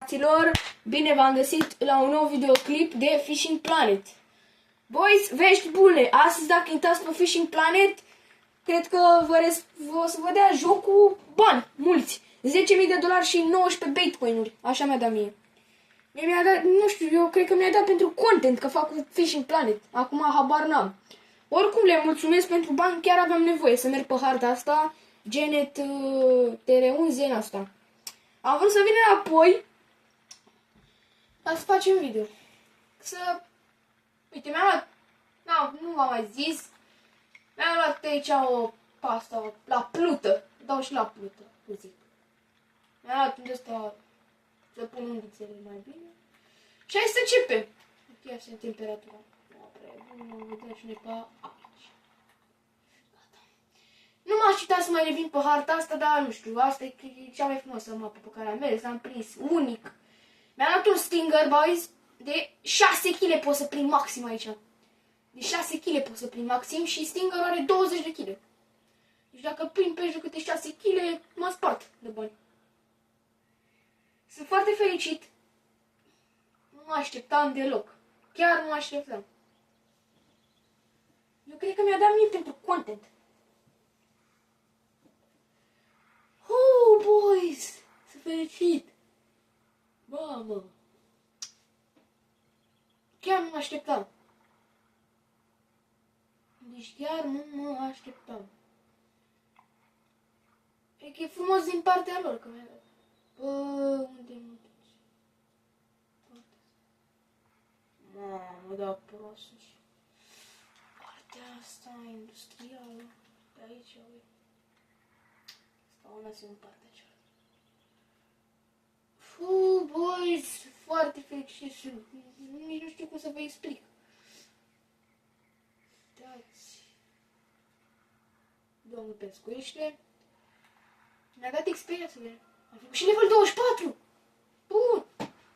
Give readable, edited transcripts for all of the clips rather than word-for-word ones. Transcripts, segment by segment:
Fraților, bine v-am găsit la un nou videoclip de Fishing Planet. Boys, vești bune! Astăzi, dacă intrați pe Fishing Planet, cred că o să vă dea jocul bani, mulți. $10.000 și 19 Bitcoin-uri. Așa mi-a dat mie. Mi-a dat, nu știu, eu cred că mi-a dat pentru content, că fac cu Fishing Planet. Acum habar n-am. Oricum le mulțumesc pentru bani, chiar aveam nevoie să merg pe harta asta, Genet TR1 asta. Am vrut să vin înapoi ca să facem video. Uite, mi-am luat, nu v-am mai zis, mi-am luat aici o pasta la plută. Dau și la plută, zic. Mi-am luat unde ăsta să pun unghițele mai bine. Și hai să începem. Ia să temperatura. Vedem și noi pe aici. Gata. Nu m-aș cita să mai revin pe harta asta, dar nu știu, asta e cea mai frumoasă mapă pe care am mers, am prins unic. Mi-am luat un stinger, boys, de 6 kg pot să prind maxim aici. De 6 kg pot să prind maxim și stingerul are 20 de kg. Deci dacă prind pește câte 6 kg, mă spart de bani. Sunt foarte fericit. Nu mă așteptam deloc. Chiar nu mă așteptam. Eu cred că mi-a dat mie pentru content. Oh, boys! Sunt fericit! Mamă! Chiar nu mă așteptam. Deci chiar nu mă așteptam. E că e frumos din partea lor că mi-a dat. Bă, unde mă duci? Mamă, da prost. Partea asta industrială. De aici, uite. Stau una să în partea cealaltă. Boys, foarte fericit și nici nu știu cum să vă explic. Dați. Domnul pescuiește. Mi-a dat experiență de... Am făcut și level 24. Bun.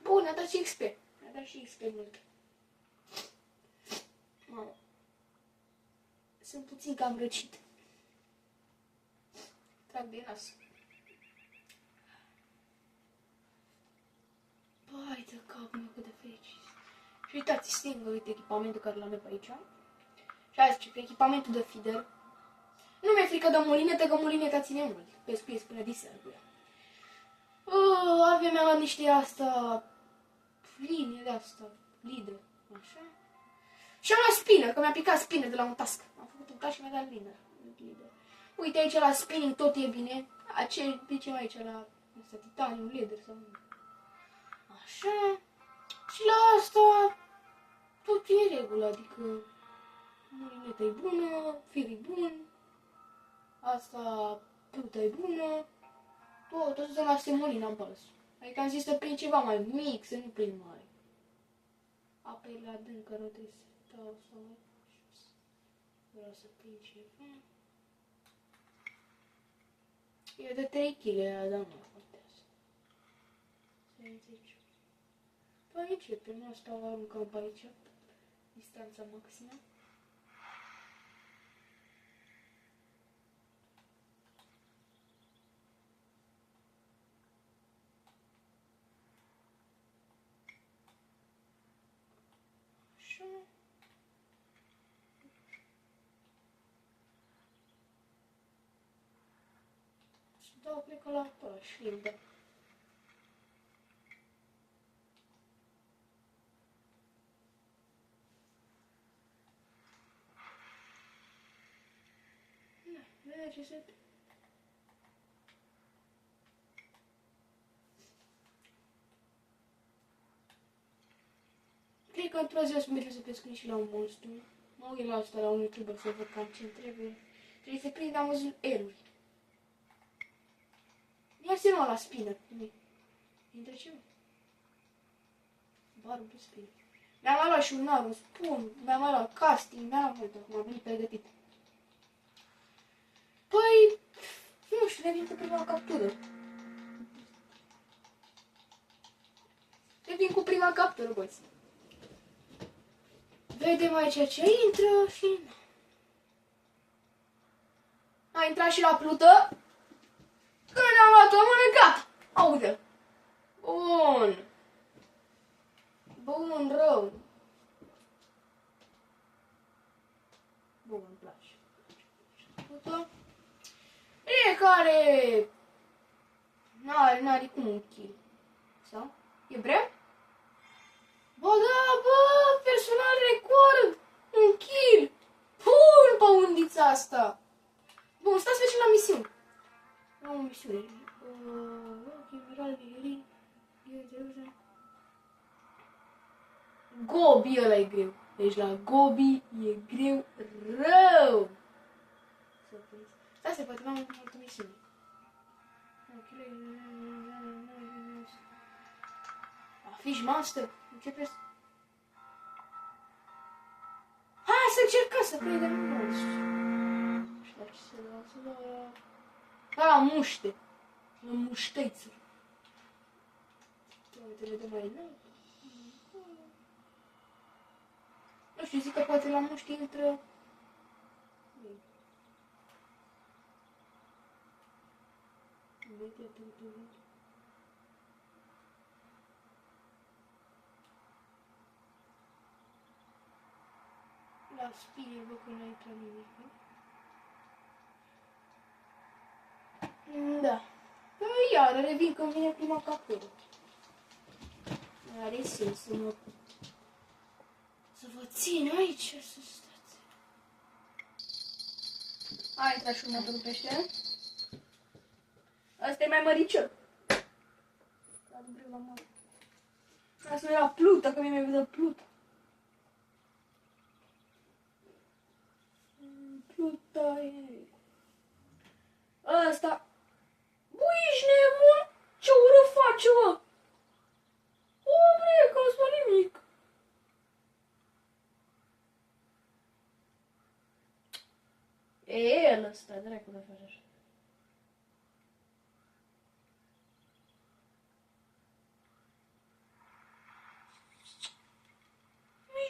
Bun, ne-a dat și XP. Mi-a dat și XP mult. Mamă. Sunt puțin cam răcit. Trag de nas. Bai de cap meu, cât de fericit. Și uitați, stingă, uite echipamentul care l-am pe aici. Și hai să zice, pe echipamentul de feeder. Nu mi-e frică de mulinetă, că mulineta ține mult. Pescuiesc până diseară cu ea. Avem la niște asta, linie de asta, lider, așa. Și am luat spinner, că mi-a picat spinner de la un task. Am făcut un task și mi-a dat lider. Uite aici la spinning tot e bine. Ce zicem aici la asta, titanium, leather sau nu. Așa. Și la asta tot e în regulă, adică mulineta e bună, fir e bun. Asta, pluta e bună. Tot zona semolina am pals. Adică am zis să prind ceva mai mic, să nu prind mare. Apa e la adâncă, nu trebuie să dau sau mai jos. Vreau să prind ceva. E de 3 kg, dar nu contează. Păi începem, asta o aruncăm pe aici. Distanța maximă. Dau, cred că la șlim, da. Vede ce se... Cred că într-o zi o să mergem să pescuim și la un monstru. Mă uit la asta la un youtuber să văd cam ce-mi trebuie. Trebuie să prind, am văzut eruri. Ia să mă la spinner. Intră ce? Barul de spinner. Mi-am mai luat și un ar, un spun, mi-am mai luat casting, mi-am mai luat, m-am venit pregătit. Păi, nu știu, revin cu prima captură. Revin cu prima captură, băieți. Vedem aici ce intră și... A intrat și la plută. Când am luat-o în mână, gata. Aude. Bun. Bun, rău. Bun, îmi place. Fiecare n-are cum un kill. Sau? E breu? Bă, da, bă, personal record. Un kill. Bun, pe undița asta. Bun, stați să facem la misiune. Am o misiune. Gobi ăla e greu. Deci la Gobi e greu rău. Stai, poate am altă misiune. Fish Master. Începeți. Hai să încercăm să prindem monstru. Nu știu ce se lasă. La muște. La muștăiță. Uite, le dăm mai înalt. Nu știu, zic că poate la muște intră... La spie, bă, că n-a intrat nimic, nu? Da. Păi, iară, revin când vine prima captură. Are sens să mă... Să vă țin aici, să stați. A intrat și următorul pește. Asta e mai măricior. Asta era Pluta, că mi-e vedea Pluta. Pluta e... Ăsta... Băi, ești nebun? Ce ură face, mă? Obre, că nu spune nimic. E el ăsta, dracu de face așa.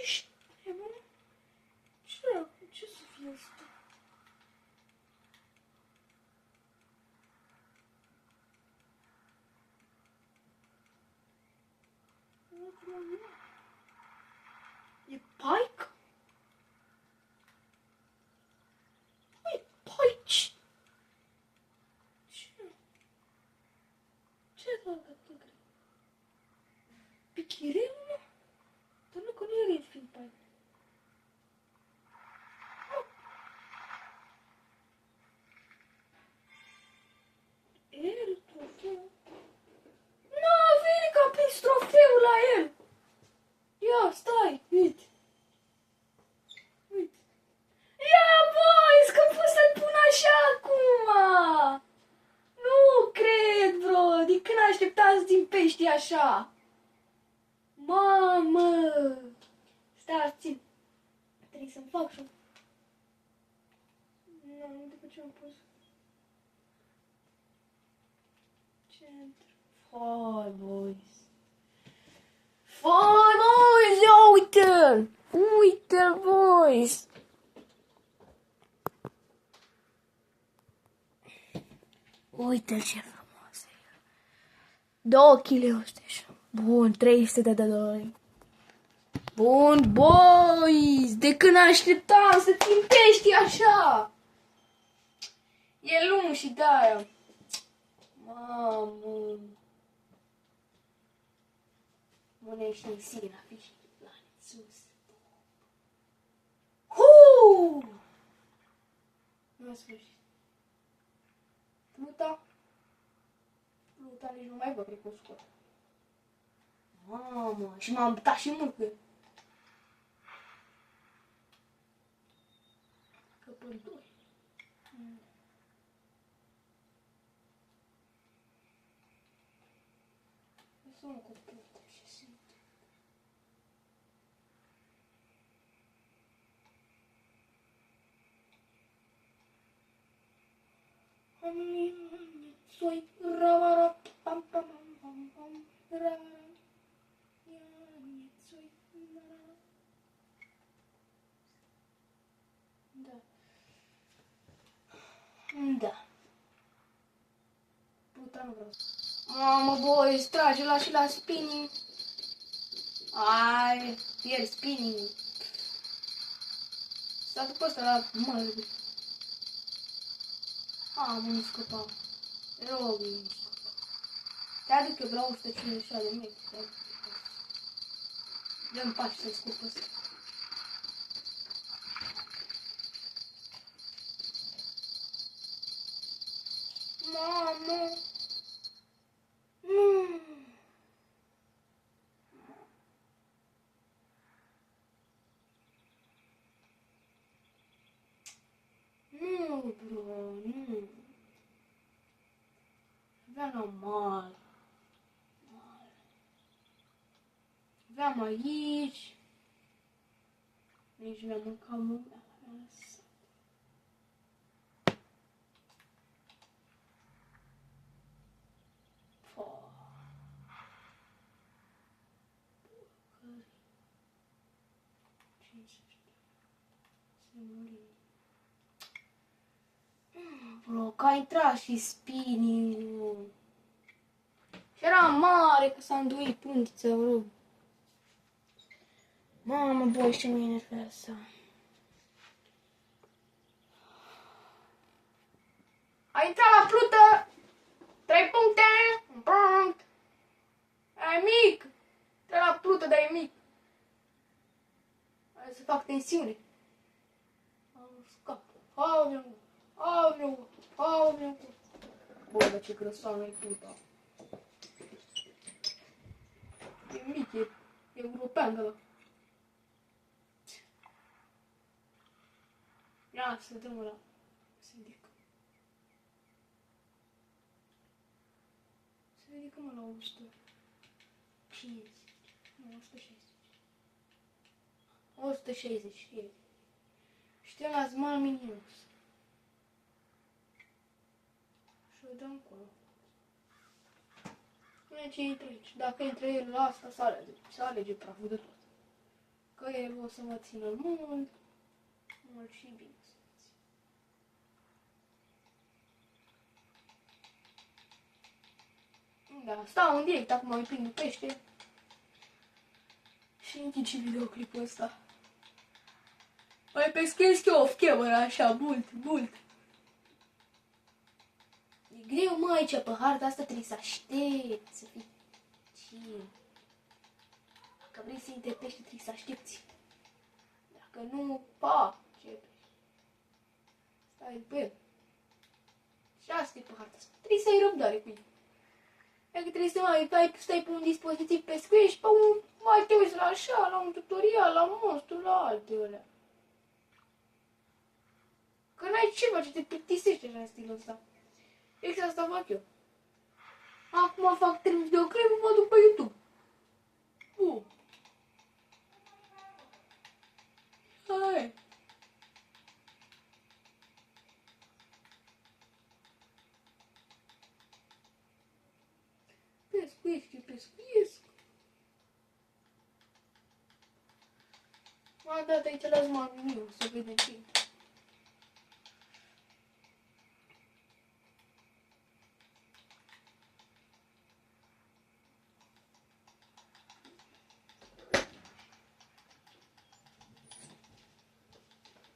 Ești nebun? Ce să fie asta? E paic? E paici? Ce? Ce dacă tigre? Pichirel, nu? Dar nu că nu e red fiind paic. El, trofeu. Nu, vine că am prins trofeul la el. Ia, stai, uite. Uite. Ia, boys, că pot să-l pun așa acum. Nu cred, bro. De când așteptați din pești așa? Mamă. Stai, țin. Trebuie să-mi fac și-o. Nu, după ce am pus. Centru. Hai, boys. Hai, boys, ia uite-l! Uite-l, boys! Uite-l ce frumos e. 2 kg ăsta așa. Bun, 300 de dolari. Bun, boys! De când așteptam să țin pești așa! E lung și de-aia. Mamă! Mânești în sine la fiși. La sus. Nu în sfârșit. Pluta nici nu mai văd, cred că o scot. Mamă, și m-am butat și mult pe... Căpături. Lăsăm cu Pluta și simt. Soy ravara pam pam pam pam ravara. Soy da. Da. Pluta nu vreau. Mamă, boys, trage la și la spinning. Ai, pierd spinning. S-a după ăsta la mare. Am scăpat. Robin. Te aduc eu la 156 de metri. Dă-mi pași să scop ăsta. Mamă! Nu! Nu, bro, nu. Aveam la mare. Aveam aici. Nici mi-am mâncat lumea. Bro, că a intrat și spinning-ul. Și era mare că s-a înduit puntița, bro. Mamă, băi, ce mă enervează. A intrat la plută! 3 puncte! Un punct! E mic! Intra la plută, dar e mic. Hai să fac tensiune. Am scap. Aoleu. Bă, dar ce grăsoană e pluta. E mic, e european de ăla. Ia să dăm ăla. Se ridică. Se ridică mă la 150. Nu, 160. 160, e. Știu la Small Minions. Și o dăm acolo. Până ce intră aici. Dacă intră el la asta, să alege praful de tot. Că el o să mă țină mult și bine. Da, stau în direct, acum îi prind pește. Și închid și videoclipul ăsta. Mai pescuiesc eu off-camera așa, mult. E greu, mă, aici, pe harta asta trebuie să aștepți, să fii chill. Dacă vrei să intri pește, trebuie să aștepți. Dacă nu, pa, ce pește. Stai pe el. Și asta e pe harta asta. Trebuie să ai răbdare cu el. Dacă trebuie să stai pe un dispozitiv pescuiești, pe un, mai te uiți la așa, la un tutorial, la monstru, la altele. Că n-ai ceva ce te plictisește așa în stilul ăsta. Exact asta fac eu. Acum fac 3 videoclipuri, mă duc pe YouTube. Hai. Pescuiesc. M-am dat aici la Small Minions, să vedem ce e.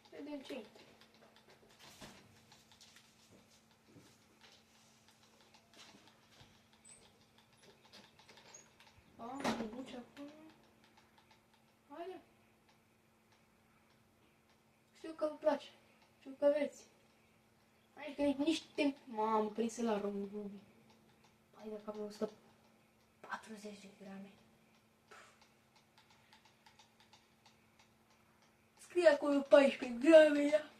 Vedem ce e. Mă duce acum. Haide. Știu că vă place. Știu că vreți. Hai că nici timp. M-am prins la Ruby. Hai dacă avem 140 de grame. Scrie acolo 14 grame, ia.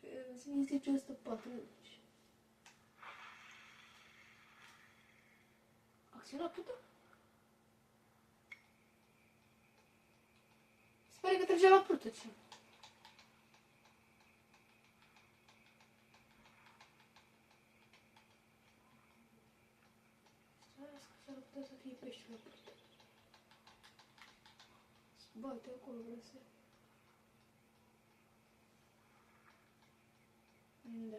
Se zice 140. Acționa pută? Sper că trece la plută, ce? S-ar putea să fie pește la plută. Bate acolo, vreau să... Da.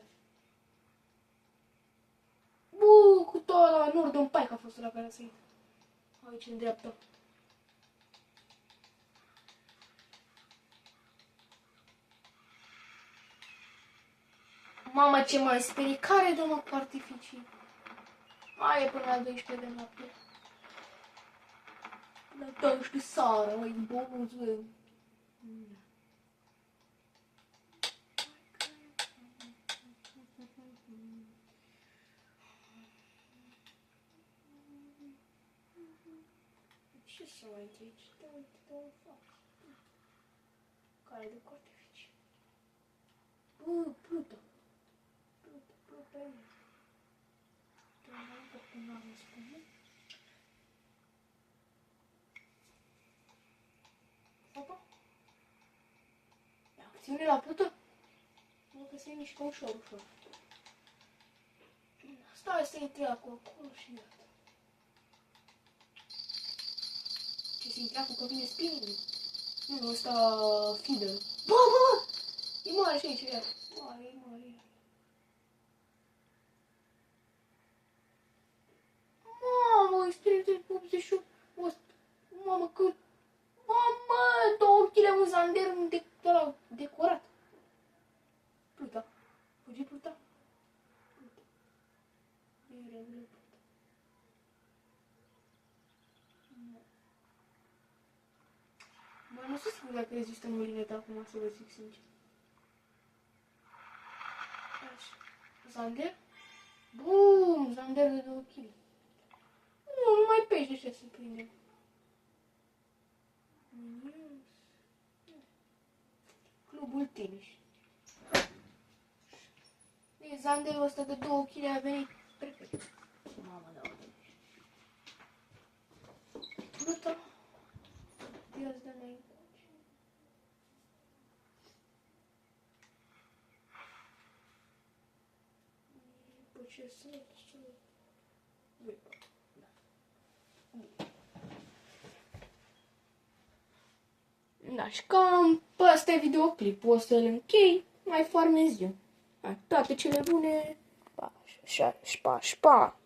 Northern Pike a fost la care a sărit. Aici, în dreapta. Mamă, ce mai sperie. Care dă, mă, cu artificii? Mai e până la 12 de noapte. La 12 seara, măi, bonuză. Ce să mai intri aici? Te-o fac. Care de cu artificii? Bă, Pluto. Pluto e. Opa. Acțiune la Pluto? Nu că se mișcă ușor. Stai să intri acolo și iată. Ce se intra cu că vine spinning? Nu, ăsta feeder. Bă! E mare și aici, iar. Mare. Mamă, e 88. Mamă, cât? Mamă, 2 kg un zander decorat. Pluta. Fugi Pluta. Mă, nu sunt sigur dacă există mulineta acum, să vă zic sincer. Așa. Zander? Bum, zander de 2 kg. Nu mai pești de ce se prinde. Clubul Timiș. Zanderul ăsta de 2 kg a venit perfect. Mamă, da. Pluta. Ia-ți de înainte. Pe ce sunt? Da, și cam pe ăsta e videoclipul, o să-l închei, mai farmez eu. Toate cele bune, pa, șpa.